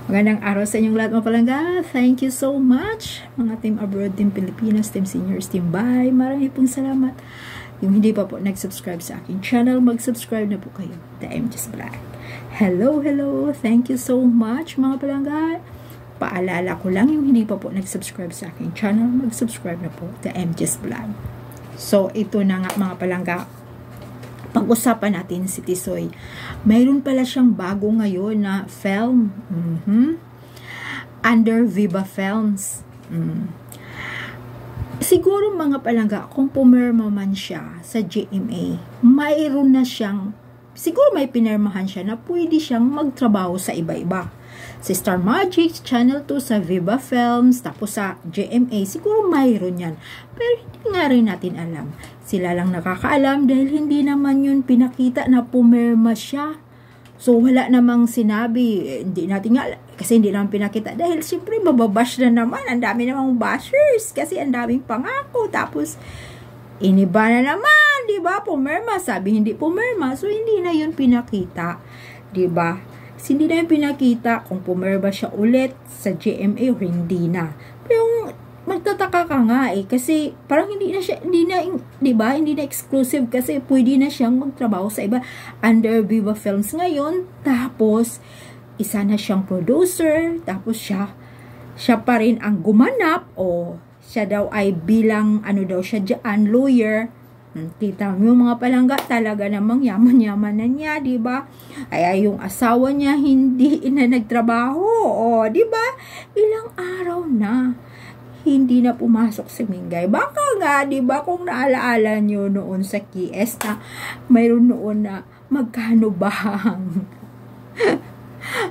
Magandang araw sa inyong lahat mga palangga. Thank you so much. Mga team abroad, team Pilipinas, team seniors, team bahay. Marami pong salamat. Yung hindi pa po nag-subscribe sa aking channel, mag-subscribe na po kayo. The MJ's Vlog. Hello, hello. Thank you so much mga palangga. Paalala ko lang, yung hindi pa po nag-subscribe sa aking channel, mag-subscribe na po. The MJ's Vlog. So, ito na nga mga palangga. Pag-usapan natin si Tisoy. Mayroon pala siyang bago ngayon na film. Under Viva Films. Siguro mga palangga, kung pumirma man siya sa GMA, mayroon na siyang, siguro may pinirmahan siya na pwede siyang magtrabaho sa iba-iba. Sa Star Magic, Channel 2, sa Viva Films, tapos sa GMA, siguro mayroon yan. Pero hindi nga rin natin alam. Sila lang nakakaalam dahil hindi naman yun pinakita na pumirma siya. So, wala namang sinabi. Hindi natin nga, kasi hindi naman pinakita. Dahil siyempre, mababash na naman. Ang dami namang bashers. Kasi ang daming pangako. Tapos, iniba na naman. Diba? Pumirma. Sabi, hindi pumirma. So, hindi na yun pinakita. Diba? Hindi na yung pinakita kung pumirma siya ulit sa GMA o hindi na. Pero yung magtataka ka nga kasi parang hindi na siya, diba? Hindi na exclusive kasi pwede na siyang magtrabaho sa iba under Viva Films ngayon. Tapos, isa na siyang producer. Tapos siya pa rin ang gumanap o siya daw ay bilang, ano daw siya dyan, lawyer. Kita mo mga palangga, talaga namang yaman-yaman na niya, di ba? Ay yung asawa niya hindi na nagtrabaho, o di ba? Ilang araw na hindi na pumasok si Mingay. Baka nga, di ba, kung naalaala niyo noon sa KS na mayroon noon na magkano ba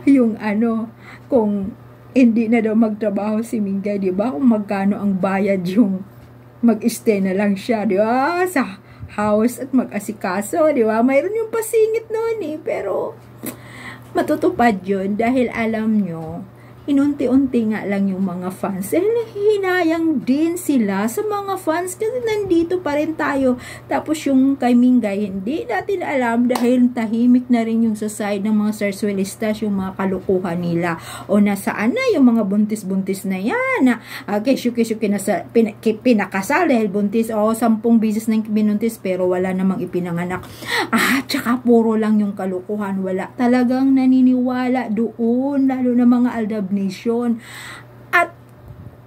yung ano, kung hindi na daw magtrabaho si Mingay, di ba? Kung magkano ang bayad yung mag-stay na lang siya, di ba? Sa house at mag-asikaso, di ba? Mayroon yung pasingit noon pero matutupad yun dahil alam nyo, inunti-unti nga lang yung mga fans. Hinayang din sila sa mga fans kasi nandito pa rin tayo. Tapos yung kay Mingay, hindi natin alam dahil tahimik na rin yung sa side ng mga sarsuelistas, yung mga kalukuhan nila. O nasaan na yung mga buntis-buntis na yan? Na, syuki-syuki na pinakasal dahil buntis. O 10 bisis na binuntis pero wala namang ipinanganak. Tsaka puro lang yung kalukuhan. Wala talagang naniniwala doon. Lalo na mga Aldab Nation. At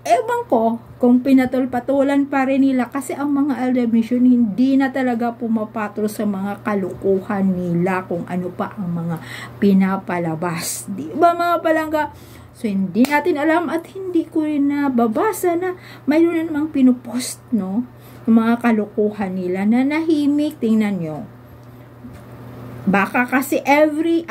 ewan ko kung pinatol-patulan pa rin nila kasi ang mga Aldab Nation hindi na talaga pumapatro sa mga kalukuhan nila kung ano pa ang mga pinapalabas. Di ba mga palangga? So hindi natin alam at hindi ko rin nababasa na mayroon na namang pinupost, no? Yung mga kalukuhan nila na nahimik. Tingnan nyo. Baka kasi every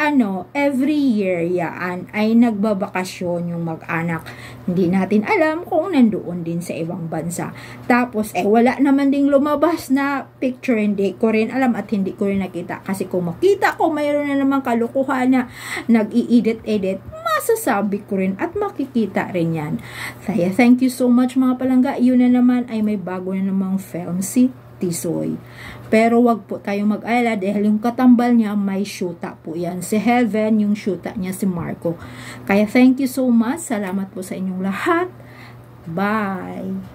year yaan ay nagbabakasyon yung mag-anak. Hindi natin alam kung nandoon din sa ibang bansa. Tapos, wala naman ding lumabas na picture. Hindi ko rin alam at hindi ko rin nakita. Kasi kung makita ko, mayroon na naman kalukuhan na nag-i-edit, masasabi ko rin at makikita rin yan. Kaya, thank you so much mga palangga. Yun na naman ay may bago na namang film si Tisoy. Pero wag po tayong mag-alala dahil yung katambal niya may shoota po yan. Si Heaven, yung shoota niya si Marco. Kaya thank you so much. Salamat po sa inyong lahat. Bye!